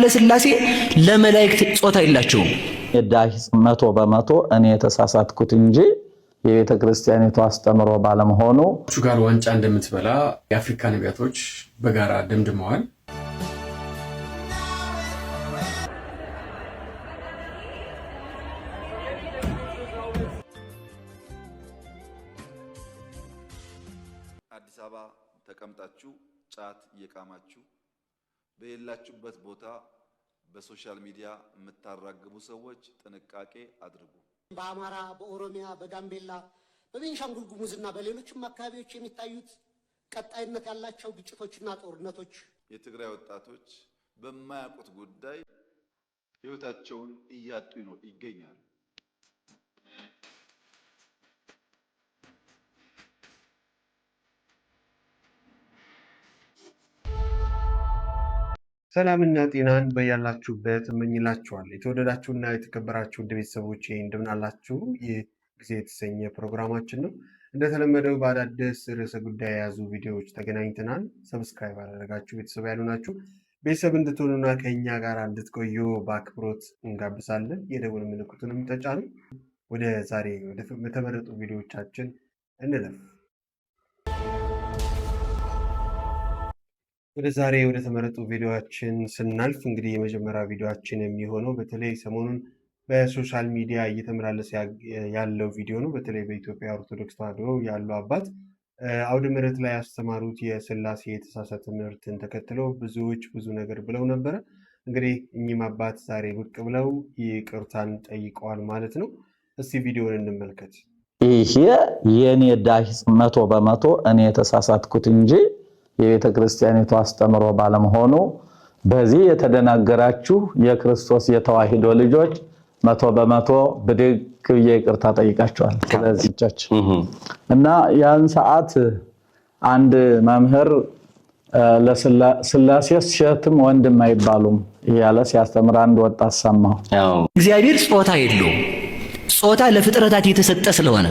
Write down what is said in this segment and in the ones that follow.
ለስላሴ ለመላእክት ጾታ የላቸውም። የዳሂስ 100% እኔ የተሳሳትኩት እንጂ የቤተ ክርስቲያኒቱ አስተምሮ ባለመሆኑ ፖርቹጋል ዋንጫ እንደምትበላ የአፍሪካ ነቢያቶች በጋራ ደምድመዋል። አዲስ አበባ ተቀምጣችሁ ጫት እየቃማችሁ በሌላችሁበት ቦታ በሶሻል ሚዲያ የምታራግቡ ሰዎች ጥንቃቄ አድርጉ። በአማራ፣ በኦሮሚያ፣ በጋምቤላ፣ በቤንሻንጉል ጉሙዝና በሌሎችም አካባቢዎች የሚታዩት ቀጣይነት ያላቸው ግጭቶችና ጦርነቶች የትግራይ ወጣቶች በማያውቁት ጉዳይ ህይወታቸውን እያጡ ይገኛሉ። ሰላምና ጤናን በያላችሁበት እመኝላችኋለሁ። የተወደዳችሁና የተከበራችሁ ውድ ቤተሰቦቼ እንደምን አላችሁ? ይህ ጊዜ የተሰኘ ፕሮግራማችን ነው። እንደተለመደው በአዳዲስ ርዕሰ ጉዳይ የያዙ ቪዲዮዎች ተገናኝተናል። ሰብስክራይብ አላደረጋችሁ ቤተሰብ ያልሆናችሁ ቤተሰብ እንድትሆኑና ከእኛ ጋር እንድትቆዩ በአክብሮት እንጋብዛለን። የደወል ምልክቱንም ተጫኑ። ወደ ዛሬ ወደ ተመረጡ ቪዲዮዎቻችን እንለፍ። ወደ ዛሬ ወደ ተመረጡ ቪዲዮአችን ስናልፍ እንግዲህ የመጀመሪያ ቪዲዮአችን የሚሆነው በተለይ ሰሞኑን በሶሻል ሚዲያ እየተመላለሰ ያለው ቪዲዮ ነው። በተለይ በኢትዮጵያ ኦርቶዶክስ ተዋሕዶ ያሉ አባት አውደ ምሕረት ላይ ያስተማሩት የስላሴ የተሳሳተ ትምህርትን ተከትለው ብዙዎች ብዙ ነገር ብለው ነበረ። እንግዲህ እኚህም አባት ዛሬ ብቅ ብለው ይቅርታን ጠይቀዋል ማለት ነው። እስቲ ቪዲዮውን እንመልከት። ይሄ የኔ ዳሂስ 100% እኔ የተሳሳትኩት እንጂ የቤተ ክርስቲያኒቱ አስተምሮ ባለመሆኑ በዚህ የተደናገራችሁ የክርስቶስ የተዋሕዶ ልጆች 100% ብድግ ብዬ ይቅርታ ጠይቃቸዋል። ስለዚህ እና ያን ሰዓት አንድ መምህር ለስላሴ ሴትም ወንድም አይባሉም እያለ ሲያስተምር አንድ ወጣት ሰማሁ። እግዚአብሔር ጾታ የለውም። ጾታ ለፍጥረታት የተሰጠ ስለሆነ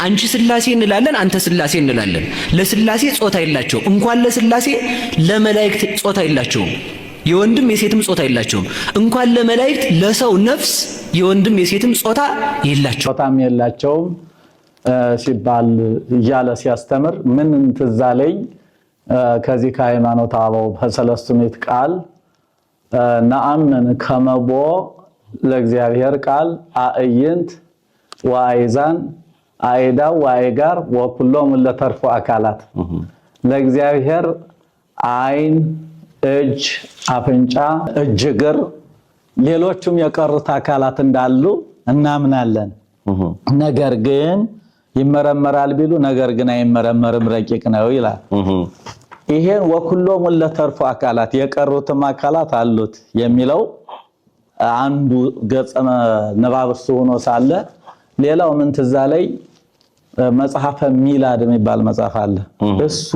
አንቺ ስላሴ እንላለን፣ አንተ ስላሴ እንላለን። ለስላሴ ጾታ የላቸው። እንኳን ለስላሴ ለመላእክት ጾታ የላቸውም። የወንድም የሴትም ጾታ የላቸውም። እንኳን ለመላእክት ለሰው ነፍስ የወንድም የሴትም ጾታ የላቸው። ጾታም የላቸውም ሲባል እያለ ሲያስተምር ምን ትዝ አለኝ ከዚህ ከሃይማኖተ አበው በሰለስቱ ምዕት ቃል ነአምን ከመቦ ለእግዚአብሔር ቃል አእይንት ወአይዛን አይዳው ወአይጋር ወኩሎም ለተርፎ አካላት ለእግዚአብሔር አይን፣ እጅ፣ አፍንጫ፣ እጅ፣ እግር ሌሎችም የቀሩት አካላት እንዳሉ እናምናለን። ነገር ግን ይመረመራል ቢሉ ነገር ግን አይመረመርም ረቂቅ ነው ይላል። ይሄን ወኩሎም ለተርፎ አካላት የቀሩትም አካላት አሉት የሚለው አንዱ ገጸ ንባብ እሱ ሆኖ ሳለ ሌላው ምን ትዝ አለኝ መጽሐፈ ሚላድ የሚባል መጽሐፍ አለ። እሱ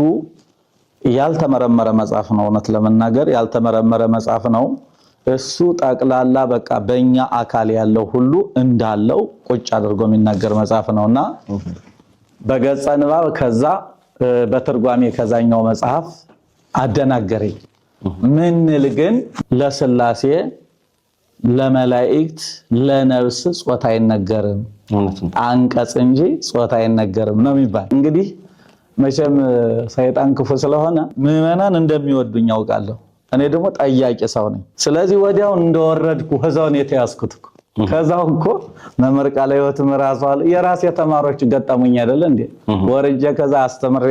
ያልተመረመረ መጽሐፍ ነው። እውነት ለመናገር ያልተመረመረ መጽሐፍ ነው። እሱ ጠቅላላ በቃ በእኛ አካል ያለው ሁሉ እንዳለው ቁጭ አድርጎ የሚናገር መጽሐፍ ነውና በገጸ ንባብ ከዛ በትርጓሜ ከዛኛው መጽሐፍ አደናገረኝ። ምን ልግን ለስላሴ ለመላእክት ለነፍስ ጾታ አይነገርም አንቀጽ እንጂ ጾታ አይነገርም ነው የሚባል። እንግዲህ መቼም ሰይጣን ክፉ ስለሆነ ምዕመናን እንደሚወዱኝ ያውቃለሁ። እኔ ደግሞ ጠያቂ ሰው ነኝ። ስለዚህ ወዲያው እንደወረድኩ ህዛውን የተያዝኩት ከዛው እኮ መምህር ቃለ ሕይወት ምራሱ አለ የራስ የተማሪዎች ገጠሙኝ አይደል እንዴ? ወርጄ ከዛ አስተምሬ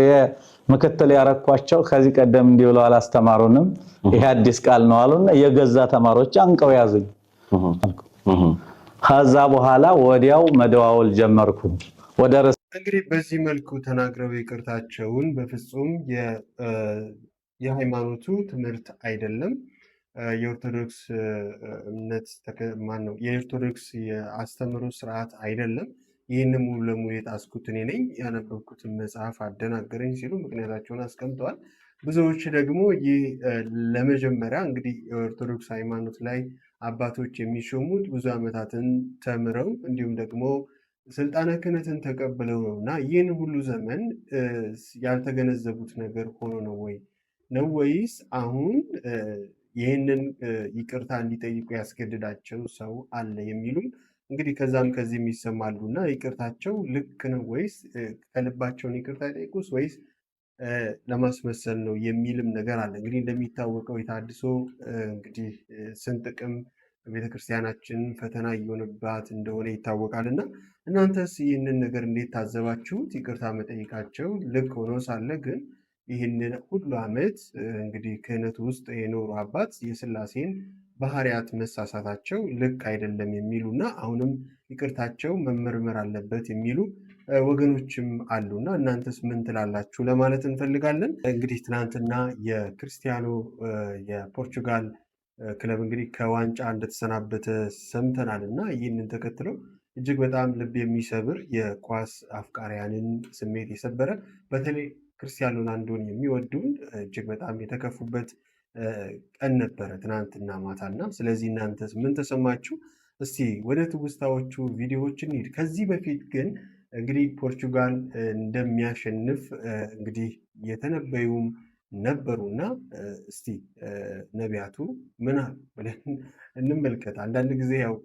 ምክትል ያረኳቸው ከዚህ ቀደም እንዲብለው አላስተማሩንም። ይሄ አዲስ ቃል ነው አሉና የገዛ ተማሪዎች አንቀው ያዙኝ። ከዛ በኋላ ወዲያው መደዋወል ጀመርኩ ወደ እንግዲህ በዚህ መልኩ ተናግረው ይቅርታቸውን በፍጹም የሃይማኖቱ ትምህርት አይደለም የኦርቶዶክስ እምነት ማነው የኦርቶዶክስ የአስተምሮ ስርዓት አይደለም። ይህንን ሙሉ ለሙሉ የጣስኩት እኔ ነኝ። ያነበብኩትን መጽሐፍ አደናገረኝ ሲሉ ምክንያታቸውን አስቀምጠዋል። ብዙዎች ደግሞ ይህ ለመጀመሪያ እንግዲህ የኦርቶዶክስ ሃይማኖት ላይ አባቶች የሚሾሙት ብዙ ዓመታትን ተምረው እንዲሁም ደግሞ ስልጣነ ክህነትን ተቀብለው ነውና ይህን ሁሉ ዘመን ያልተገነዘቡት ነገር ሆኖ ነው ወይስ አሁን ይህንን ይቅርታ እንዲጠይቁ ያስገድዳቸው ሰው አለ የሚሉም እንግዲህ ከዛም ከዚህም ይሰማሉና ይቅርታቸው ልክ ነው ወይስ ከልባቸውን ይቅርታ ይጠይቁስ ወይስ ለማስመሰል ነው የሚልም ነገር አለ። እንግዲህ እንደሚታወቀው የታድሶ እንግዲህ ስንጥቅም ቤተክርስቲያናችን ፈተና እየሆነባት እንደሆነ ይታወቃል እና እናንተስ ይህንን ነገር እንዴት ታዘባችሁት? ይቅርታ መጠየቃቸው ልክ ሆኖ ሳለ ግን ይህንን ሁሉ ዓመት እንግዲህ ክህነት ውስጥ የኖሩ አባት የሥላሴን ባህሪያት መሳሳታቸው ልክ አይደለም የሚሉና አሁንም ይቅርታቸው መመርመር አለበት የሚሉ ወገኖችም አሉና እናንተስ ምን ትላላችሁ ለማለት እንፈልጋለን። እንግዲህ ትናንትና የክርስቲያኖ የፖርቹጋል ክለብ እንግዲህ ከዋንጫ እንደተሰናበተ ሰምተናል እና ይህንን ተከትለው እጅግ በጣም ልብ የሚሰብር የኳስ አፍቃሪያንን ስሜት የሰበረ በተለይ ክርስቲያኖ ሮናልዶን የሚወዱን እጅግ በጣም የተከፉበት ቀን ነበረ ትናንትና ማታና። ስለዚህ እናንተስ ምን ተሰማችሁ? እስቲ ወደ ትውስታዎቹ ቪዲዮዎች እንሂድ። ከዚህ በፊት ግን እንግዲህ ፖርቹጋል እንደሚያሸንፍ እንግዲህ የተነበዩም ነበሩና እስቲ ነቢያቱ ምን አሉ ብለን እንመልከት። አንዳንድ ጊዜ ያው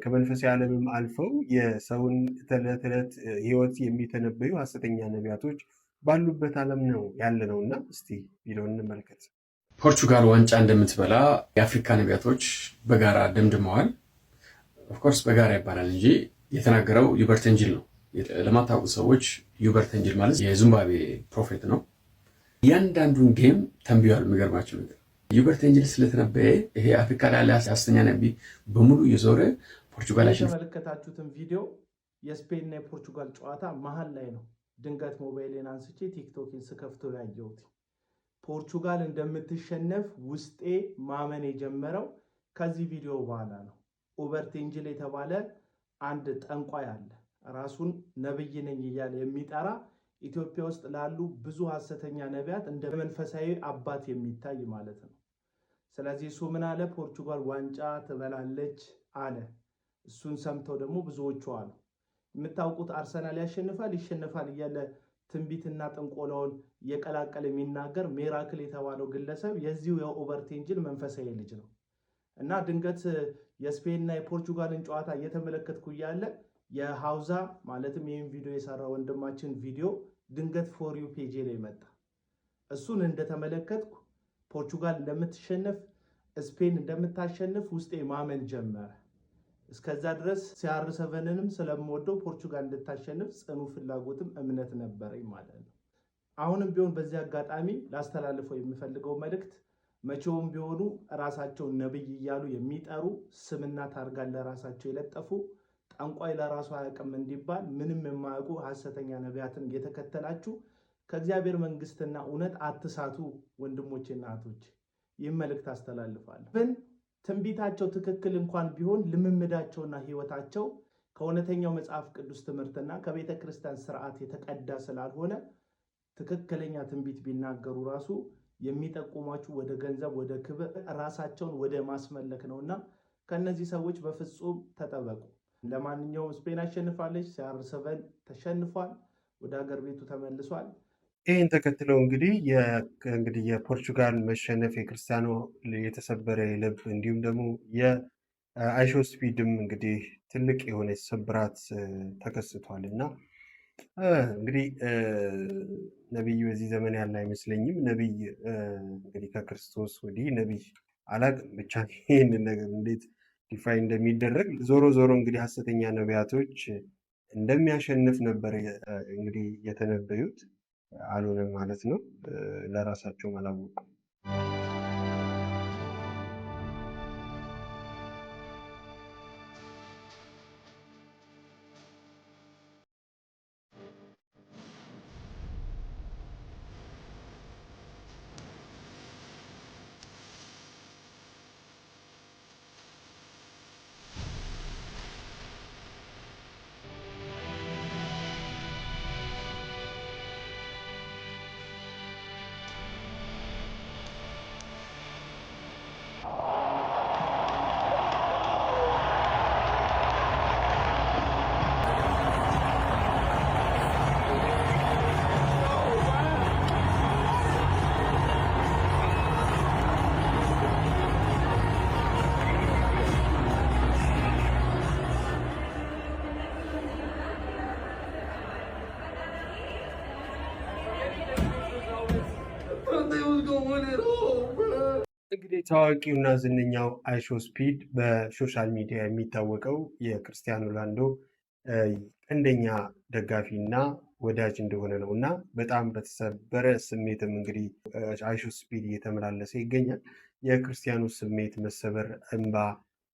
ከመንፈሳዊ ዓለምም አልፈው የሰውን ተዕለት ተዕለት ሕይወት የሚተነበዩ ሐሰተኛ ነቢያቶች ባሉበት ዓለም ነው ያለነውና እስቲ ቪዲዮውን እንመልከት። ፖርቹጋል ዋንጫ እንደምትበላ የአፍሪካ ነቢያቶች በጋራ ደምድመዋል። ኦፍኮርስ በጋራ ይባላል እንጂ የተናገረው ዩበርት ኤንጅል ነው። ለማታውቁ ሰዎች ዩበርት ኤንጅል ማለት የዚምባብዌ ፕሮፌት ነው። እያንዳንዱን ጌም ተንብዮአል። የሚገርማቸው ነገር ዩበርት ኤንጅል ስለተነበየ ይሄ አፍሪካ ላይ ያለ ሐሰተኛ ነቢይ በሙሉ እየዞረ ፖርቹጋል የተመለከታችሁትን ቪዲዮ የስፔንና የፖርቹጋል ጨዋታ መሀል ላይ ነው። ድንገት ሞባይሌን አንስቼ ቲክቶክን ስከፍተው ያየሁት ፖርቹጋል እንደምትሸነፍ ውስጤ ማመን የጀመረው ከዚህ ቪዲዮ በኋላ ነው። ኡበርት ኤንጅል የተባለ አንድ ጠንቋይ አለ። ራሱን ነብይ ነኝ እያለ የሚጠራ ኢትዮጵያ ውስጥ ላሉ ብዙ ሐሰተኛ ነቢያት እንደ መንፈሳዊ አባት የሚታይ ማለት ነው። ስለዚህ እሱ ምን አለ? ፖርቹጋል ዋንጫ ትበላለች አለ። እሱን ሰምተው ደግሞ ብዙዎቹ አሉ የምታውቁት አርሰናል ያሸንፋል ይሸነፋል እያለ ትንቢትና ጥንቆላውን እየቀላቀለ የሚናገር ሜራክል የተባለው ግለሰብ የዚሁ የኡበርት ኤንጅል መንፈሳዊ ልጅ ነው። እና ድንገት የስፔንና የፖርቹጋልን ጨዋታ እየተመለከትኩ እያለ የሃውዛ ማለትም ይህን ቪዲዮ የሰራ ወንድማችን ቪዲዮ ድንገት ፎር ዩ ፔጅ ላይ መጣ። እሱን እንደተመለከትኩ ፖርቹጋል እንደምትሸነፍ ስፔን እንደምታሸንፍ ውስጤ ማመን ጀመረ። እስከዛ ድረስ CR7ንም ስለምወደው ፖርቹጋል እንድታሸንፍ ጽኑ ፍላጎትም እምነት ነበረኝ ማለት ነው። አሁንም ቢሆን በዚህ አጋጣሚ ላስተላልፈው የሚፈልገው መልእክት መቼውም ቢሆኑ ራሳቸውን ነብይ እያሉ የሚጠሩ ስምና ታርጋን ለራሳቸው የለጠፉ ጠንቋይ ለራሱ አያውቅም እንዲባል ምንም የማያውቁ ሐሰተኛ ነቢያትን እየተከተላችሁ ከእግዚአብሔር መንግስትና እውነት አትሳቱ ወንድሞቼና እህቶቼ፣ ይህን መልእክት አስተላልፋለሁ። ግን ትንቢታቸው ትክክል እንኳን ቢሆን ልምምዳቸውና ህይወታቸው ከእውነተኛው መጽሐፍ ቅዱስ ትምህርትና ከቤተ ክርስቲያን ስርዓት የተቀዳ ስላልሆነ ትክክለኛ ትንቢት ቢናገሩ ራሱ የሚጠቁማችሁ ወደ ገንዘብ፣ ወደ ክብር፣ ራሳቸውን ወደ ማስመለክ ነውና ከነዚህ ሰዎች በፍጹም ተጠበቁ። ለማንኛውም ስፔን አሸንፋለች፣ CR7 ተሸንፏል፣ ወደ ሀገር ቤቱ ተመልሷል። ይህን ተከትለው እንግዲህ የፖርቹጋል መሸነፍ የክርስቲያኖ የተሰበረ ልብ እንዲሁም ደግሞ የአይሾ ስፒድም እንግዲህ ትልቅ የሆነ ስብራት ተከስቷል እና እንግዲህ ነቢይ በዚህ ዘመን ያለ አይመስለኝም። ነቢይ እንግዲህ ከክርስቶስ ወዲህ ነቢይ አላቅም። ብቻ ይህንን ነገር እንዴት ዲፋይ እንደሚደረግ ዞሮ ዞሮ እንግዲህ ሐሰተኛ ነቢያቶች እንደሚያሸንፍ ነበር እንግዲህ የተነበዩት። አልሆነም ማለት ነው። ለራሳቸውም አላወቁም። ታዋቂውና ዝነኛው አይሾ ስፒድ በሶሻል ሚዲያ የሚታወቀው የክርስቲያኖ ሮናልዶ ቀንደኛ ደጋፊና ወዳጅ እንደሆነ ነው እና በጣም በተሰበረ ስሜትም እንግዲህ አይሾ ስፒድ እየተመላለሰ ይገኛል። የክርስቲያኖ ስሜት መሰበር እንባ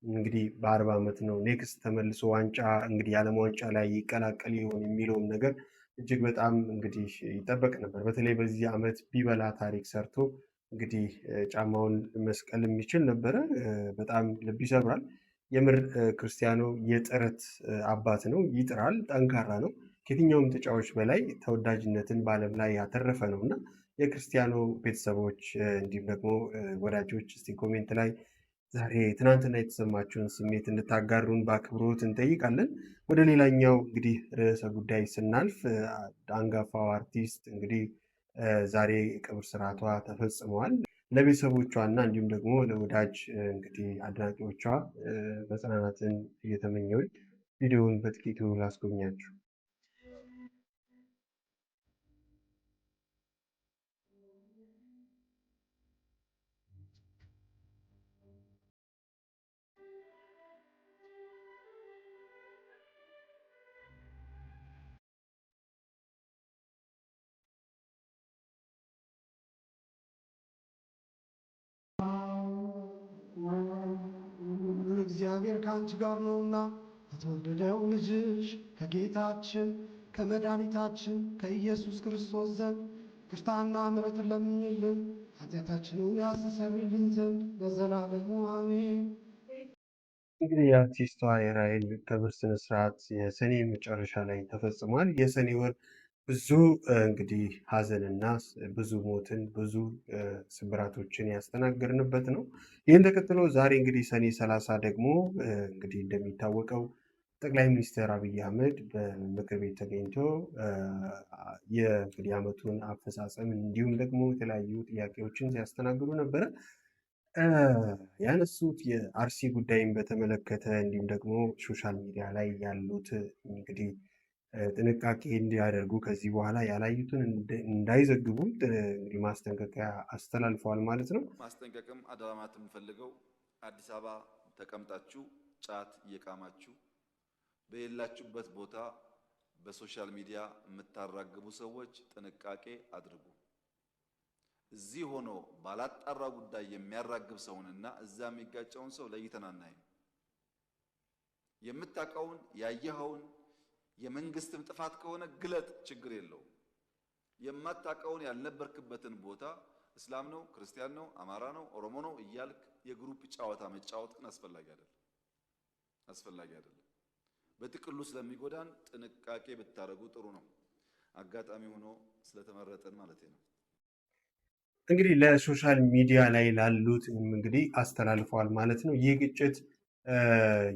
እንግዲህ በ40 ዓመት ነው ኔክስት ተመልሶ ዋንጫ እንግዲህ የዓለም ዋንጫ ላይ ይቀላቀል ይሆን የሚለውም ነገር እጅግ በጣም እንግዲህ ይጠበቅ ነበር። በተለይ በዚህ ዓመት ቢበላ ታሪክ ሰርቶ እንግዲህ ጫማውን መስቀል የሚችል ነበረ። በጣም ልብ ይሰብራል። የምር ክርስቲያኖ የጥረት አባት ነው። ይጥራል፣ ጠንካራ ነው። ከየትኛውም ተጫዋች በላይ ተወዳጅነትን በዓለም ላይ ያተረፈ ነው እና የክርስቲያኖ ቤተሰቦች እንዲሁም ደግሞ ወዳጆች እስቲ ኮሜንት ላይ ዛሬ ትናንትና የተሰማችሁን ስሜት እንድታጋሩን በአክብሮት እንጠይቃለን። ወደ ሌላኛው እንግዲህ ርዕሰ ጉዳይ ስናልፍ አንጋፋው አርቲስት እንግዲህ ዛሬ የቀብር ስርዓቷ ተፈጽመዋል። ለቤተሰቦቿ እና እንዲሁም ደግሞ ለወዳጅ እንግዲህ አድናቂዎቿ መጽናናትን እየተመኘው ቪዲዮውን በጥቂቱ ላስጎብኛችሁ። እግዚአብሔር ከአንቺ ጋር ነውና ከተወደደው ልጅሽ ከጌታችን ከመድኃኒታችን ከኢየሱስ ክርስቶስ ዘንድ ይቅርታና ምሕረትን ለምኝልን ኃጢአታችንን ያስተሰርይልን ዘንድ ለዘላለሙ አሜን። እንግዲህ የአርቲስቷ የራሔል ቀብር ስነስርዓት የሰኔ መጨረሻ ላይ ተፈጽሟል። የሰኔ ወር ብዙ እንግዲህ ሀዘንና ብዙ ሞትን ብዙ ስብራቶችን ያስተናገርንበት ነው። ይህን ተከትሎ ዛሬ እንግዲህ ሰኔ 30 ደግሞ እንግዲህ እንደሚታወቀው ጠቅላይ ሚኒስትር አብይ አህመድ በምክር ቤት ተገኝቶ የእንግዲህ ዓመቱን አፈጻጸም እንዲሁም ደግሞ የተለያዩ ጥያቄዎችን ሲያስተናግዱ ነበረ። ያነሱት የአርሲ ጉዳይን በተመለከተ እንዲሁም ደግሞ ሶሻል ሚዲያ ላይ ያሉት እንግዲህ ጥንቃቄ እንዲያደርጉ ከዚህ በኋላ ያላዩትን እንዳይዘግቡ እንግዲህ ማስጠንቀቂያ አስተላልፈዋል ማለት ነው። ማስጠንቀቅም አደራ ማለት የምፈልገው አዲስ አበባ ተቀምጣችሁ ጫት እየቃማችሁ በሌላችሁበት ቦታ በሶሻል ሚዲያ የምታራግቡ ሰዎች ጥንቃቄ አድርጉ። እዚህ ሆኖ ባላጣራ ጉዳይ የሚያራግብ ሰውንና እዛ የሚጋጨውን ሰው ለይተን አናይም። የምታውቀውን ያየኸውን የመንግስትም ጥፋት ከሆነ ግለጥ፣ ችግር የለውም። የማታውቀውን ያልነበርክበትን ቦታ እስላም ነው፣ ክርስቲያን ነው፣ አማራ ነው፣ ኦሮሞ ነው እያልክ የግሩፕ ጨዋታ መጫወት ግን አስፈላጊ አይደለም። በጥቅሉ ስለሚጎዳን ጥንቃቄ ብታረጉ ጥሩ ነው። አጋጣሚ ሆኖ ስለተመረጠን ማለት ነው። እንግዲህ ለሶሻል ሚዲያ ላይ ላሉት እንግዲህ አስተላልፈዋል ማለት ነው። ይህ ግጭት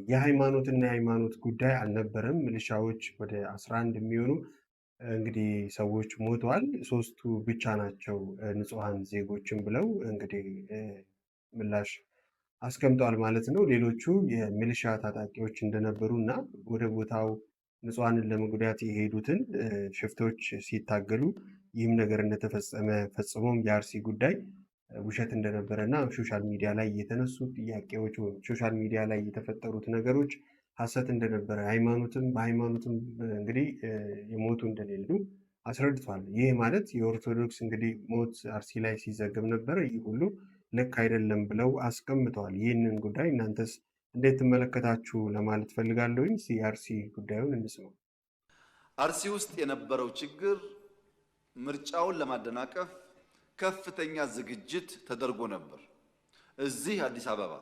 የሃይማኖትና የሃይማኖት ጉዳይ አልነበረም። ሚሊሻዎች ወደ 11 የሚሆኑ እንግዲህ ሰዎች ሞተዋል። 3ቱ ብቻ ናቸው ንጹሐን ዜጎችን ብለው እንግዲህ ምላሽ አስቀምጠዋል ማለት ነው። ሌሎቹ የሚሊሻ ታጣቂዎች እንደነበሩ እና ወደ ቦታው ንጹሐንን ለመጉዳት የሄዱትን ሽፍቶች ሲታገሉ ይህም ነገር እንደተፈጸመ ፈጽሞም የአርሲ ጉዳይ ውሸት እንደነበረ እና ሶሻል ሚዲያ ላይ የተነሱ ጥያቄዎች ወይም ሶሻል ሚዲያ ላይ የተፈጠሩት ነገሮች ሐሰት እንደነበረ በሃይማኖትም እንግዲህ የሞቱ እንደሌሉ አስረድቷል። ይህ ማለት የኦርቶዶክስ እንግዲህ ሞት አርሲ ላይ ሲዘገብ ነበረ። ይህ ሁሉ ልክ አይደለም ብለው አስቀምጠዋል። ይህንን ጉዳይ እናንተስ እንዴት ትመለከታችሁ ለማለት ፈልጋለሁኝ። የአርሲ ጉዳዩን እንስማው። አርሲ ውስጥ የነበረው ችግር ምርጫውን ለማደናቀፍ ከፍተኛ ዝግጅት ተደርጎ ነበር። እዚህ አዲስ አበባ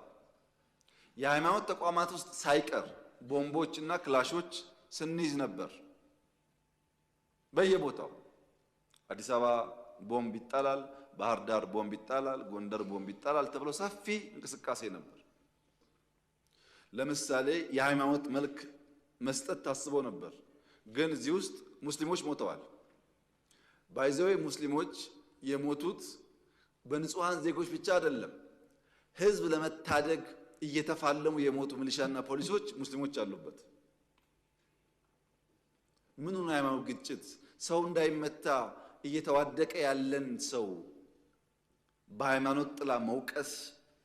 የሃይማኖት ተቋማት ውስጥ ሳይቀር ቦምቦችና ክላሾች ስንይዝ ነበር። በየቦታው አዲስ አበባ ቦምብ ይጣላል፣ ባህር ዳር ቦምብ ይጣላል፣ ጎንደር ቦምብ ይጣላል ተብሎ ሰፊ እንቅስቃሴ ነበር። ለምሳሌ የሃይማኖት መልክ መስጠት ታስቦ ነበር፣ ግን እዚህ ውስጥ ሙስሊሞች ሞተዋል። ባይዘዌ ሙስሊሞች የሞቱት በንጹሃን ዜጎች ብቻ አይደለም። ህዝብ ለመታደግ እየተፋለሙ የሞቱ ሚሊሻና ፖሊሶች ሙስሊሞች አሉበት። ምኑን ሃይማኖት ግጭት? ሰው እንዳይመታ እየተዋደቀ ያለን ሰው በሃይማኖት ጥላ መውቀስ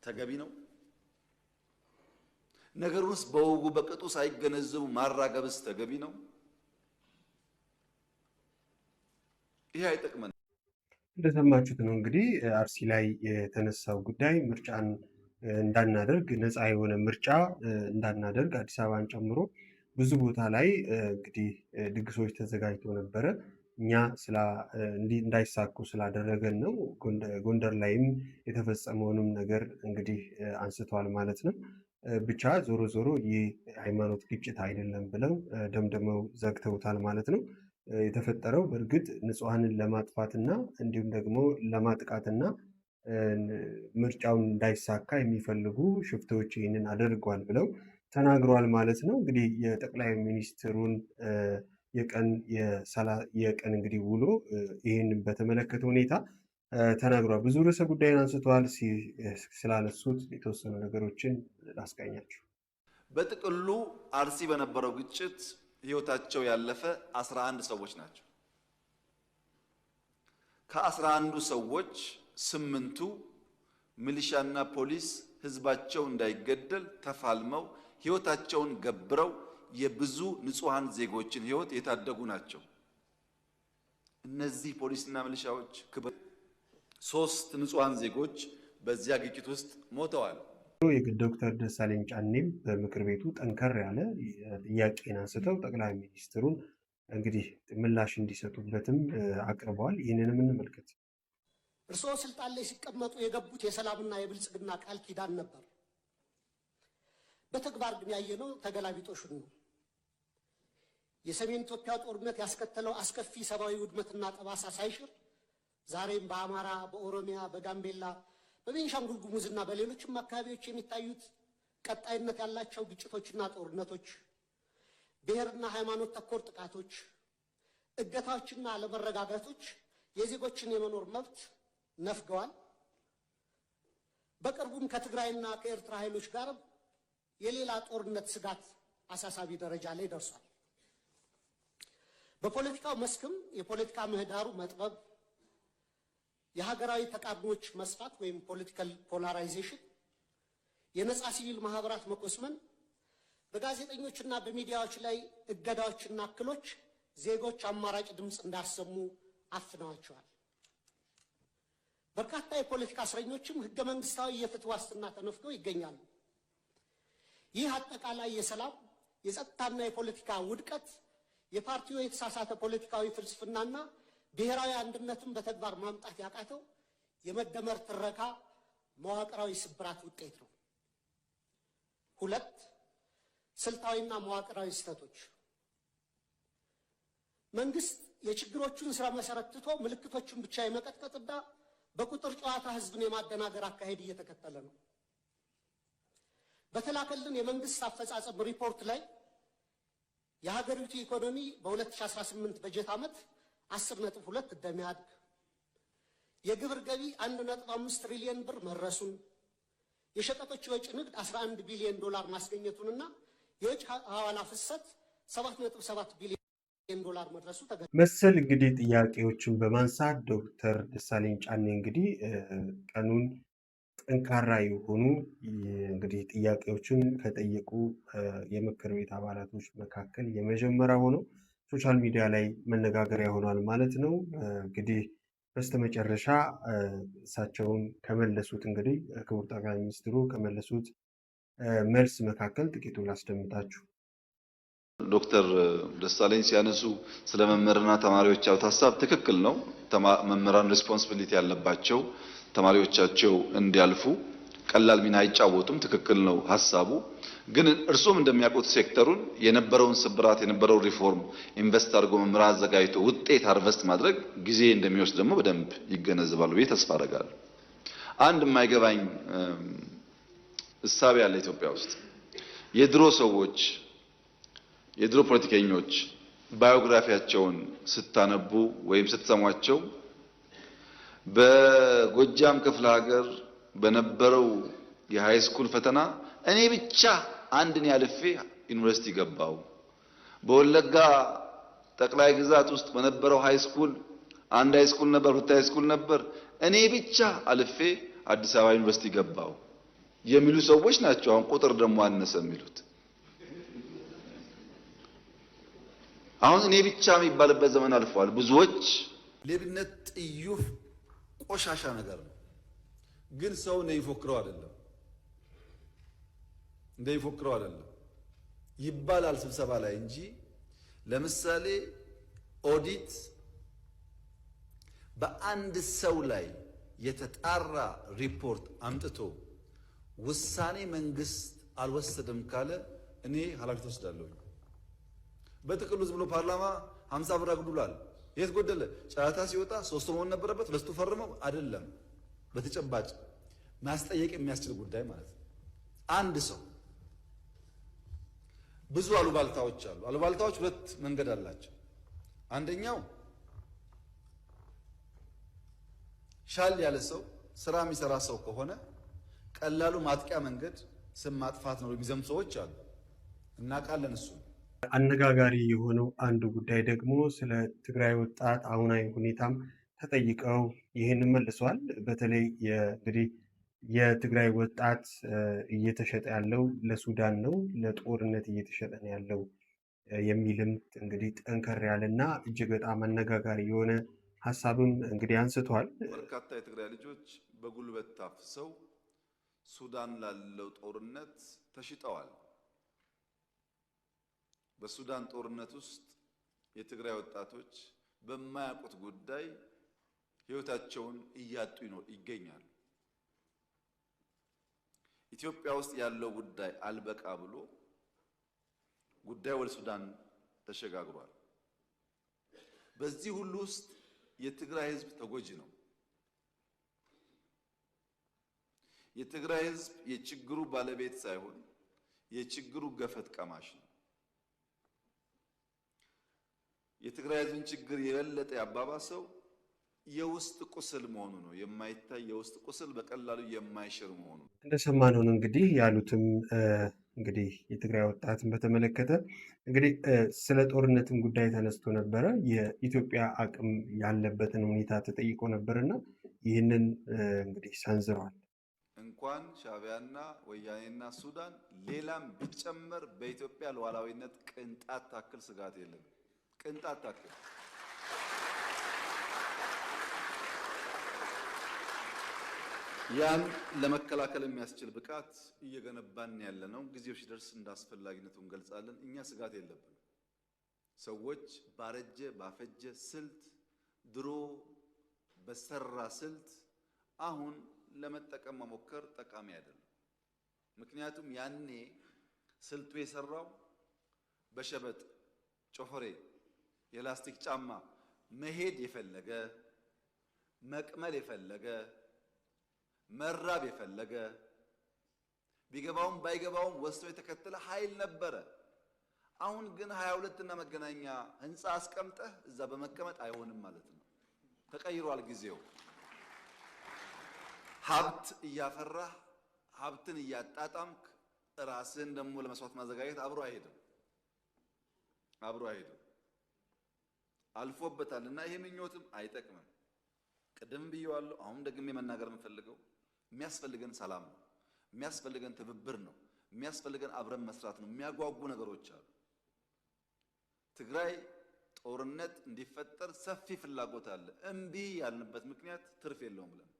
ተገቢ ነው? ነገሩንስ በወጉ በቅጡ ሳይገነዘቡ ማራገብስ ተገቢ ነው? ይሄ አይጠቅመን። እንደሰማችሁት ነው እንግዲህ አርሲ ላይ የተነሳው ጉዳይ ምርጫን እንዳናደርግ ነፃ የሆነ ምርጫ እንዳናደርግ አዲስ አበባን ጨምሮ ብዙ ቦታ ላይ እንግዲህ ድግሶች ተዘጋጅተው ነበረ። እኛ እንዳይሳኩ ስላደረገን ነው። ጎንደር ላይም የተፈጸመውንም ነገር እንግዲህ አንስተዋል ማለት ነው። ብቻ ዞሮ ዞሮ ይህ ሃይማኖት ግጭት አይደለም ብለው ደምድመው ዘግተውታል ማለት ነው። የተፈጠረው በእርግጥ ንጹሐንን ለማጥፋትና እንዲሁም ደግሞ ለማጥቃትና ምርጫውን እንዳይሳካ የሚፈልጉ ሽፍቶች ይህንን አድርገዋል ብለው ተናግረዋል ማለት ነው። እንግዲህ የጠቅላይ ሚኒስትሩን የቀን እንግዲህ ውሎ ይህንን በተመለከተ ሁኔታ ተናግሯል። ብዙ ርዕሰ ጉዳይን አንስተዋል። ስላነሱት የተወሰኑ ነገሮችን ላስቃኛችሁ። በጥቅሉ አርሲ በነበረው ግጭት ህይወታቸው ያለፈ 11 ሰዎች ናቸው። ከ11ዱ ሰዎች 8ቱ ሚሊሻና ፖሊስ ህዝባቸው እንዳይገደል ተፋልመው ህይወታቸውን ገብረው የብዙ ንጹሃን ዜጎችን ህይወት የታደጉ ናቸው። እነዚህ ፖሊስና ሚሊሻዎች 3 ንጹሃን ዜጎች በዚያ ግጭት ውስጥ ሞተዋል። ዶክተር ደሳለኝ ጫኔም በምክር ቤቱ ጠንከር ያለ ጥያቄን አንስተው ጠቅላይ ሚኒስትሩን እንግዲህ ምላሽ እንዲሰጡበትም አቅርበዋል። ይህንንም እንመልከት። እርስዎ ስልጣን ላይ ሲቀመጡ የገቡት የሰላምና የብልጽግና ቃል ኪዳን ነበር። በተግባር ግን ያየነው ተገላቢጦሹን ነው። የሰሜን ኢትዮጵያ ጦርነት ያስከተለው አስከፊ ሰብአዊ ውድመትና ጠባሳ ሳይሽር ዛሬም በአማራ፣ በኦሮሚያ፣ በጋምቤላ፣ በቤንሻንጉል ጉሙዝና በሌሎችም አካባቢዎች የሚታዩት ቀጣይነት ያላቸው ግጭቶችና ጦርነቶች፣ ብሔርና ሃይማኖት ተኮር ጥቃቶች፣ እገታዎችና አለመረጋጋቶች የዜጎችን የመኖር መብት ነፍገዋል። በቅርቡም ከትግራይና ከኤርትራ ኃይሎች ጋር የሌላ ጦርነት ስጋት አሳሳቢ ደረጃ ላይ ደርሷል። በፖለቲካው መስክም የፖለቲካ ምህዳሩ መጥበብ፣ የሀገራዊ ተቃርኖች መስፋት ወይም ፖለቲካል ፖላራይዜሽን፣ የነጻ ሲቪል ማህበራት መኮስመን፣ በጋዜጠኞችና በሚዲያዎች ላይ እገዳዎችና እክሎች ዜጎች አማራጭ ድምፅ እንዳሰሙ አፍነዋቸዋል። በርካታ የፖለቲካ እስረኞችም ህገ መንግስታዊ የፍትህ ዋስትና ተነፍገው ይገኛሉ። ይህ አጠቃላይ የሰላም የጸጥታና የፖለቲካ ውድቀት የፓርቲው የተሳሳተ ፖለቲካዊ ፍልስፍናና ብሔራዊ አንድነትን በተግባር ማምጣት ያቃተው የመደመር ትረካ መዋቅራዊ ስብራት ውጤት ነው። 2 ስልታዊና መዋቅራዊ ስህተቶች። መንግስት የችግሮቹን ስራ መሰረት ትቶ ምልክቶችን ብቻ የመቀጥቀጥና በቁጥር ጨዋታ ህዝብን የማደናገር አካሄድ እየተከተለ ነው። በተላከልን የመንግስት አፈጻጸም ሪፖርት ላይ የሀገሪቱ ኢኮኖሚ በ2018 በጀት ዓመት 10.2 እንደሚያድግ፣ የግብር ገቢ 1.5 ትሪሊዮን ብር መድረሱን፣ የሸቀጦች ወጪ ንግድ 11 ቢሊዮን ዶላር ማስገኘቱንና የውጭ ሐዋላ ፍሰት 7.7 ቢሊዮን ዶላር መድረሱ ተገኝቷል። መሰል እንግዲህ ጥያቄዎችን በማንሳት ዶክተር ደሳለኝ ጫኔ እንግዲህ ቀኑን ጠንካራ የሆኑ እንግዲህ ጥያቄዎችን ከጠየቁ የምክር ቤት አባላቶች መካከል የመጀመሪያ ሆነው ሶሻል ሚዲያ ላይ መነጋገሪያ ሆኗል ማለት ነው። እንግዲህ በስተመጨረሻ እሳቸውን ከመለሱት እንግዲህ ክቡር ጠቅላይ ሚኒስትሩ ከመለሱት መልስ መካከል ጥቂቱ ላስደምጣችሁ። ዶክተር ደሳለኝ ሲያነሱ ስለ መምህራንና ተማሪዎች ያሉት ሀሳብ ትክክል ነው። መምህራን ሪስፖንሲቢሊቲ ያለባቸው ተማሪዎቻቸው እንዲያልፉ ቀላል ሚና አይጫወቱም። ትክክል ነው ሀሳቡ። ግን እርሱም እንደሚያውቁት ሴክተሩን የነበረውን ስብራት የነበረውን ሪፎርም ኢንቨስት አድርጎ መምህራን አዘጋጅቶ ውጤት ሃርቨስት ማድረግ ጊዜ እንደሚወስድ ደግሞ በደንብ ይገነዘባሉ ብዬ ተስፋ አደርጋለሁ። አንድ የማይገባኝ እሳቤ ያለ ኢትዮጵያ ውስጥ የድሮ ሰዎች የድሮ ፖለቲከኞች ባዮግራፊያቸውን ስታነቡ ወይም ስትሰሟቸው በጎጃም ክፍለ ሀገር በነበረው የሃይ ስኩል ፈተና እኔ ብቻ አንድን ያልፌ ዩኒቨርሲቲ ገባው፣ በወለጋ ጠቅላይ ግዛት ውስጥ በነበረው ሃይ ስኩል አንድ ሃይ ስኩል ነበር፣ ሁለት ሃይ ስኩል ነበር፣ እኔ ብቻ አልፌ አዲስ አበባ ዩኒቨርሲቲ ገባው የሚሉ ሰዎች ናቸው አሁን ቁጥር ደግሞ አነሰ የሚሉት። አሁን እኔ ብቻ የሚባልበት ዘመን አልፏል። ብዙዎች ሌብነት ጥዩፍ ቆሻሻ ነገር ነው፣ ግን ሰው እንደሚፎክረው አይደለም፣ እንደሚፎክረው አይደለም ይባላል ስብሰባ ላይ እንጂ። ለምሳሌ ኦዲት በአንድ ሰው ላይ የተጣራ ሪፖርት አምጥቶ ውሳኔ መንግስት አልወሰደም ካለ እኔ ኃላፊነት ወስዳለሁ። በጥቅሉ ዝም ብሎ ፓርላማ 50 ብር አጉድሏል፣ የት ጎደለ? ጨረታ ሲወጣ 3 መሆን ነበረበት፣ 2 ፈርመው አይደለም። በተጨባጭ ማስጠየቅ የሚያስችል ጉዳይ ማለት ነው። አንድ ሰው ብዙ አሉባልታዎች አሉ። አሉባልታዎች ሁለት መንገድ አላቸው። አንደኛው ሻል ያለ ሰው ስራ የሚሰራ ሰው ከሆነ ቀላሉ ማጥቂያ መንገድ ስም ማጥፋት ነው የሚዘም ሰዎች አሉ፣ እናውቃለን። እሱ አነጋጋሪ የሆነው አንዱ ጉዳይ ደግሞ ስለ ትግራይ ወጣት አሁናዊ ሁኔታም ተጠይቀው ይህንን መልሰዋል። በተለይ እንግዲህ የትግራይ ወጣት እየተሸጠ ያለው ለሱዳን ነው፣ ለጦርነት እየተሸጠ ነው ያለው የሚልም እንግዲህ ጠንከር ያለና እጅግ በጣም አነጋጋሪ የሆነ ሀሳብም እንግዲህ አንስተዋል። በርካታ የትግራይ ልጆች በጉልበት ታፍሰው ሱዳን ላለው ጦርነት ተሽጠዋል። በሱዳን ጦርነት ውስጥ የትግራይ ወጣቶች በማያውቁት ጉዳይ ህይወታቸውን እያጡ ይገኛሉ። ኢትዮጵያ ውስጥ ያለው ጉዳይ አልበቃ ብሎ ጉዳይ ወደ ሱዳን ተሸጋግሯል። በዚህ ሁሉ ውስጥ የትግራይ ህዝብ ተጎጂ ነው። የትግራይ ህዝብ የችግሩ ባለቤት ሳይሆን የችግሩ ገፈት ቀማሽ ነው። የትግራይ ህዝብን ችግር የበለጠ ያባባሰው የውስጥ ቁስል መሆኑ ነው። የማይታይ የውስጥ ቁስል በቀላሉ የማይሽር መሆኑ እንደሰማነው ነው። እንግዲህ ያሉትም እንግዲህ የትግራይ ወጣትን በተመለከተ እንግዲህ ስለ ጦርነትም ጉዳይ ተነስቶ ነበረ። የኢትዮጵያ አቅም ያለበትን ሁኔታ ተጠይቆ ነበርና ይህንን እንግዲህ ሰንዝረዋል። እንኳን ሻዕቢያና ወያኔና ሱዳን ሌላም ቢጨመር በኢትዮጵያ ሉዓላዊነት ቅንጣት ታክል ስጋት የለም። ቅንጣት ታክል ያን ለመከላከል የሚያስችል ብቃት እየገነባን ያለ ነው። ጊዜው ሲደርስ እንዳስፈላጊነቱ እንገልጻለን። እኛ ስጋት የለብንም። ሰዎች ባረጀ ባፈጀ ስልት ድሮ በሰራ ስልት አሁን ለመጠቀም መሞከር ጠቃሚ አይደለም። ምክንያቱም ያኔ ስልቱ የሰራው በሸበጥ ጮፈሬ የላስቲክ ጫማ መሄድ የፈለገ መቅመል የፈለገ መራብ የፈለገ ቢገባውም ባይገባውም ወስዶ የተከተለ ኃይል ነበረ። አሁን ግን 22 እና መገናኛ ህንፃ አስቀምጠህ እዛ በመቀመጥ አይሆንም ማለት ነው። ተቀይሯል ጊዜው። ሀብት እያፈራህ ሀብትን እያጣጣምክ ራስህን ደግሞ ለመስዋዕት ማዘጋጀት አብሮ አይሄድም። አልፎበታልና ይሄ ምኞትም አይጠቅምም። ቅድም ብየዋለሁ፣ አሁን ደግሜ መናገር የምፈልገው የሚያስፈልገን ሰላም ነው፣ የሚያስፈልገን ትብብር ነው፣ የሚያስፈልገን አብረን መስራት ነው። የሚያጓጉ ነገሮች አሉ። ትግራይ ጦርነት እንዲፈጠር ሰፊ ፍላጎት አለ። እምቢ ያልንበት ምክንያት ትርፍ የለውም ብለን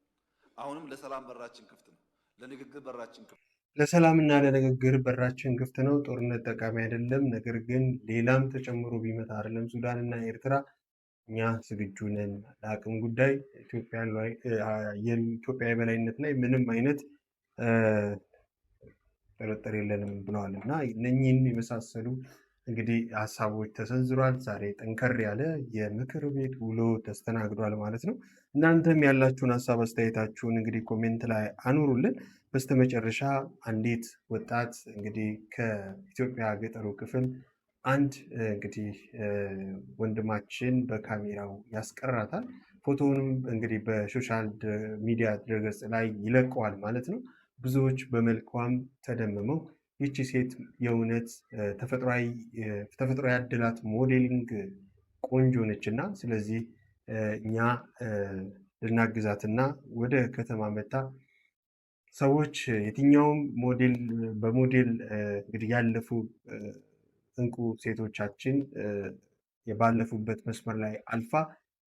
አሁንም ለሰላም በራችን ክፍት ነው፣ ለንግግር በራችን ክፍት ነው። ለሰላምና ለንግግር በራችን ክፍት ነው። ጦርነት ጠቃሚ አይደለም። ነገር ግን ሌላም ተጨምሮ ቢመጣ አይደለም ሱዳንና ኤርትራ እኛ ዝግጁ ነን። ለአቅም ጉዳይ የኢትዮጵያ የበላይነት ላይ ምንም አይነት ጥርጥር የለንም ብለዋል እና እነኚህን የመሳሰሉ እንግዲህ ሀሳቦች ተሰንዝሯል። ዛሬ ጠንከር ያለ የምክር ቤት ውሎ ተስተናግዷል ማለት ነው። እናንተም ያላችሁን ሀሳብ አስተያየታችሁን እንግዲህ ኮሜንት ላይ አኑሩልን። በስተመጨረሻ አንዲት ወጣት እንግዲህ ከኢትዮጵያ ገጠሩ ክፍል አንድ እንግዲህ ወንድማችን በካሜራው ያስቀራታል። ፎቶውንም እንግዲህ በሶሻል ሚዲያ ድረገጽ ላይ ይለቀዋል ማለት ነው። ብዙዎች በመልኳም ተደምመው ይቺ ሴት የእውነት ተፈጥሮ ያድላት ሞዴሊንግ ቆንጆ ነች እና ስለዚህ እኛ ልናግዛትና ወደ ከተማ መታ ሰዎች የትኛውም ሞዴል በሞዴል እንግዲህ ያለፉ እንቁ ሴቶቻችን የባለፉበት መስመር ላይ አልፋ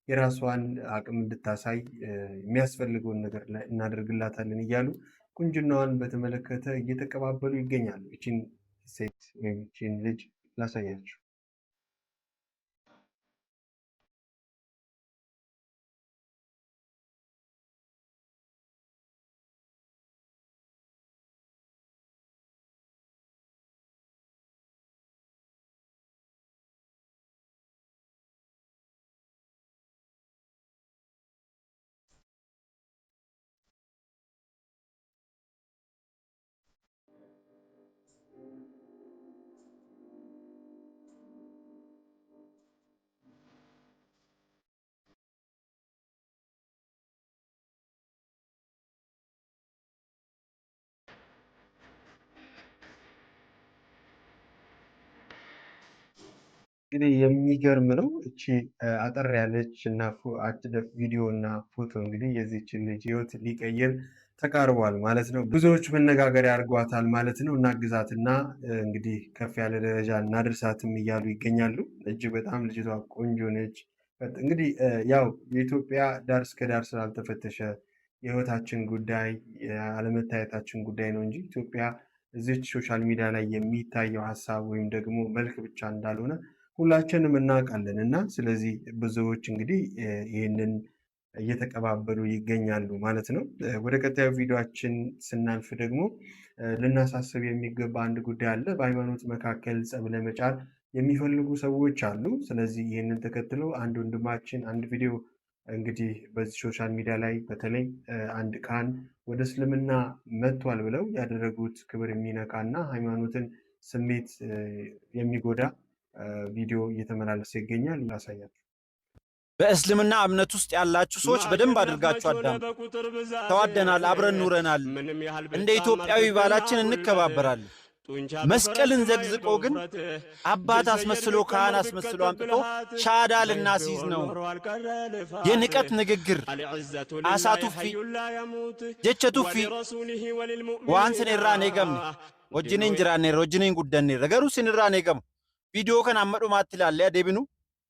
የራሷን አቅም እንድታሳይ የሚያስፈልገውን ነገር እናደርግላታለን እያሉ ቁንጅናዋን በተመለከተ እየተቀባበሉ ይገኛሉ። ይችን ሴት ወይም ይችን ልጅ ላሳያችሁ። እንግዲህ የሚገርም ነው። እቺ አጠር ያለች እና ቪዲዮ እና ፎቶ እንግዲህ የዚችን ልጅ ህይወት ሊቀይር ተቃርቧል ማለት ነው። ብዙዎች መነጋገሪያ አድርጓታል ማለት ነው። እናግዛትና እንግዲህ ከፍ ያለ ደረጃ እናድርሳትም እያሉ ይገኛሉ። እጅግ በጣም ልጅቷ ቆንጆ ነች። እንግዲህ ያው የኢትዮጵያ ዳር እስከ ዳር ስላልተፈተሸ የህይወታችን ጉዳይ አለመታየታችን ጉዳይ ነው እንጂ ኢትዮጵያ እዚች ሶሻል ሚዲያ ላይ የሚታየው ሀሳብ ወይም ደግሞ መልክ ብቻ እንዳልሆነ ሁላችንም እናውቃለን። እና ስለዚህ ብዙዎች እንግዲህ ይህንን እየተቀባበሉ ይገኛሉ ማለት ነው። ወደ ቀጣዩ ቪዲዮችን ስናልፍ ደግሞ ልናሳስብ የሚገባ አንድ ጉዳይ አለ። በሃይማኖት መካከል ጸብ ለመጫር የሚፈልጉ ሰዎች አሉ። ስለዚህ ይህንን ተከትሎ አንድ ወንድማችን አንድ ቪዲዮ እንግዲህ በዚህ ሶሻል ሚዲያ ላይ በተለይ አንድ ካህን ወደ እስልምና መጥቷል ብለው ያደረጉት ክብር የሚነካ እና ሃይማኖትን ስሜት የሚጎዳ ቪዲዮ እየተመላለሰ ይገኛል። ላሳያችሁ። በእስልምና እምነት ውስጥ ያላችሁ ሰዎች በደንብ አድርጋችሁ አዳምጡ። ተዋደናል፣ አብረን ኑረናል፣ እንደ ኢትዮጵያዊ ባህላችን እንከባበራለን። መስቀልን ዘግዝቆ ግን አባት አስመስሎ ካህን አስመስሎ አምጥቶ ሻዳ ልናስይዝ ነው። የንቀት ንግግር አሳ ቱፊ ጀቸ ቱፊ ዋንስን ራኔ ገምነ ወጅኔን ጅራኔ ወጅኔን ጉደኔ ረገሩ ሲንራኔ ገሙ ቪዲዮ ከን አመዱ ማትላለ ደብኑ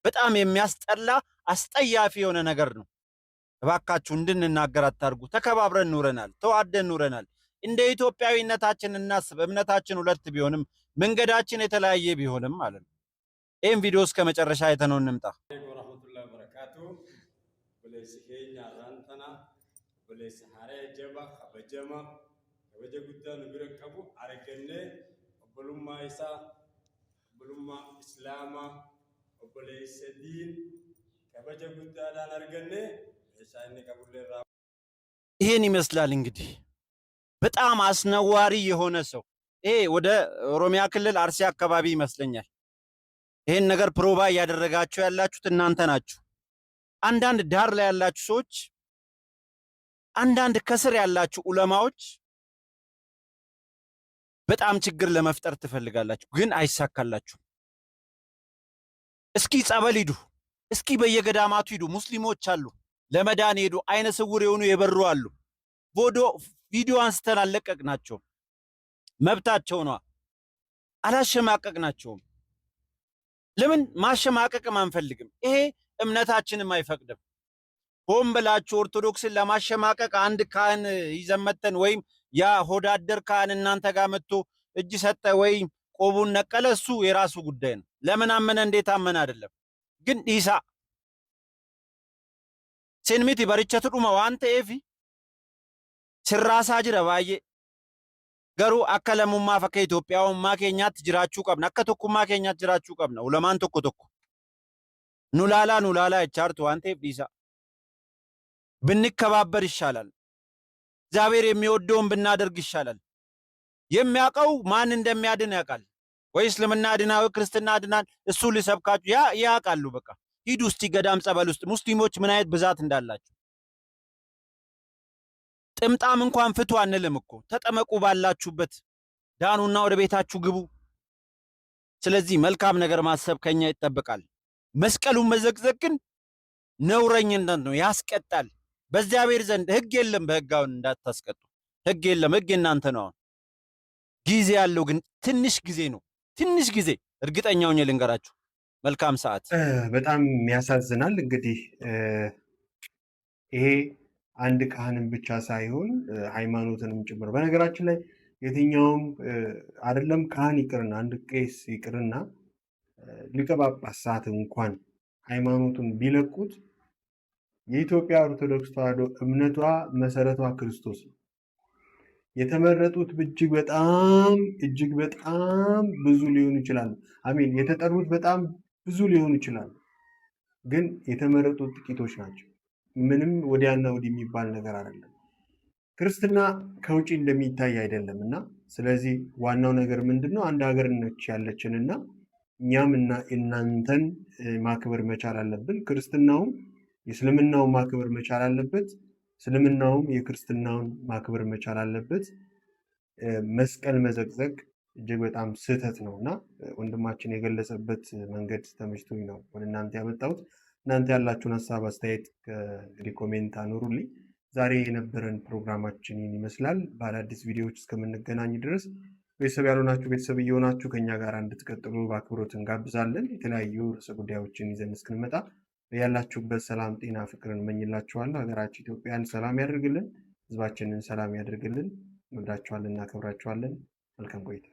በጣም የሚያስጠላ አስጠያፊ የሆነ ነገር ነው። እባካችሁ እንድንናገር አታርጉ። ተከባብረን ኑረናል፣ ተዋደን ኑረናል። እንደ ኢትዮጵያዊነታችን እናስብ። እምነታችን ሁለት ቢሆንም መንገዳችን የተለያየ ቢሆንም ማለት ነው። ይህም ቪዲዮ እስከ መጨረሻ አይተነው እንምጣ። ወራህመቱላሂ ወበረካቱ በለሲሄኛ ራንተና በለሲሃረ ጀባ ከበጀማ ከበጀ ጉዳን ቢረከቡ አረገነ ኦቦሉማ ኢሳ ኦቦሉማ እስላማ ኦቦለይሰዲን ከበጀ ጉዳዳን አረገነ እሳይነ ቀቡለራ ይሄን ይመስላል እንግዲህ በጣም አስነዋሪ የሆነ ሰው። ይሄ ወደ ኦሮሚያ ክልል አርሲ አካባቢ ይመስለኛል። ይሄን ነገር ፕሮባ እያደረጋችሁ ያላችሁት እናንተ ናችሁ። አንዳንድ ዳር ላይ ያላችሁ ሰዎች፣ አንዳንድ ከስር ያላችሁ ዑለማዎች በጣም ችግር ለመፍጠር ትፈልጋላችሁ፣ ግን አይሳካላችሁም። እስኪ ጸበል ሂዱ፣ እስኪ በየገዳማቱ ሂዱ። ሙስሊሞች አሉ፣ ለመዳን ሄዱ፣ አይነ ስውር የሆኑ የበሩ አሉ። ቪዲዮ አንስተን አለቀቅናቸው፣ መብታቸው ነው። አላሸማቀቅናቸውም። ለምን ማሸማቀቅም አንፈልግም። ይሄ እምነታችንም አይፈቅድም። ሆን ብላችሁ ኦርቶዶክስን ለማሸማቀቅ አንድ ካህን ይዘመተን ወይም ያ ሆዳደር ካህን እናንተ ጋር መጥቶ እጅ ሰጠ ወይም ቆቡን ነቀለ፣ እሱ የራሱ ጉዳይ ነው። ለምን አመነ እንዴት አመነ አይደለም። ግን ኢሳ ሴንሚቲ በርቸቱ ዱማ ዋንተ ኤፊ sirraasaa jira baay'ee garuu akka lammummaa fakka Itoophiyaawummaa keenyaatti jiraachuu qabna, akka tokkummaa keenyaatti jiraachuu qabna. Ulamaan tokko tokko nu laalaa jechaartu waan ta'eef dhiisaa ብንከባበር ይሻላል። እግዚአብሔር የሚወደውን ብናደርግ ይሻላል። የሚያውቀው ማን እንደሚያድን ያውቃል። ወይ እስልምና አድናዊ ክርስትና አድናን እሱ ሊሰብካችሁ ያውቃሉ። በቃ ሂዱ እስቲ ገዳም ጸበል ውስጥ ሙስሊሞች ምን አይነት ብዛት እንዳላችሁ። ጥምጣም እንኳን ፍቱ አንልም እኮ። ተጠመቁ ባላችሁበት፣ ዳኑና ወደ ቤታችሁ ግቡ። ስለዚህ መልካም ነገር ማሰብ ከኛ ይጠበቃል። መስቀሉን መዘቅዘቅ ግን ነውረኝነት ነው፣ ያስቀጣል። በእግዚአብሔር ዘንድ ሕግ የለም። በሕጋውን እንዳታስቀጡ። ህግ የለም። ህግ እናንተ ነው። ጊዜ ያለው ግን ትንሽ ጊዜ ነው። ትንሽ ጊዜ እርግጠኛው ነኝ ልንገራችሁ። መልካም ሰዓት። በጣም ያሳዝናል። እንግዲህ ይሄ አንድ ካህንን ብቻ ሳይሆን ሃይማኖትንም ጭምር በነገራችን ላይ የትኛውም አይደለም ካህን ይቅርና አንድ ቄስ ይቅርና ሊቀ ጳጳሳት እንኳን ሃይማኖቱን ቢለቁት የኢትዮጵያ ኦርቶዶክስ ተዋሕዶ እምነቷ መሰረቷ ክርስቶስ ነው። የተመረጡት እጅግ በጣም ብዙ ሊሆኑ ይችላሉ። አሜን። የተጠሩት በጣም ብዙ ሊሆኑ ይችላሉ። ግን የተመረጡት ጥቂቶች ናቸው። ምንም ወዲያና ወዲህ የሚባል ነገር አይደለም። ክርስትና ከውጪ እንደሚታይ አይደለም እና ስለዚህ ዋናው ነገር ምንድነው? አንድ ሀገር ነች ያለችንና እኛም እና እናንተን ማክበር መቻል አለብን። ክርስትናውም የእስልምናውን ማክበር መቻል አለበት። እስልምናውም የክርስትናውን ማክበር መቻል አለበት። መስቀል መዘቅዘቅ እጅግ በጣም ስህተት ነውና ወንድማችን የገለጸበት መንገድ ተመችቶኝ ነው ወደ እናንተ ያመጣሁት። እናንተ ያላችሁን ሀሳብ አስተያየት እንግዲህ ኮሜንት አኑሩልኝ። ዛሬ የነበረን ፕሮግራማችን ይመስላል። በአዳዲስ ቪዲዮዎች እስከምንገናኝ ድረስ ቤተሰብ ያልሆናችሁ ቤተሰብ እየሆናችሁ ከኛ ጋር እንድትቀጥሉ በአክብሮት እንጋብዛለን። የተለያዩ ርዕሰ ጉዳዮችን ይዘን እስክንመጣ ያላችሁበት ሰላም፣ ጤና፣ ፍቅርን እመኝላችኋለሁ። ሀገራችን ኢትዮጵያን ሰላም ያደርግልን፣ ህዝባችንን ሰላም ያደርግልን። እንወዳችኋለን፣ እናከብራችኋለን። መልካም ቆይታ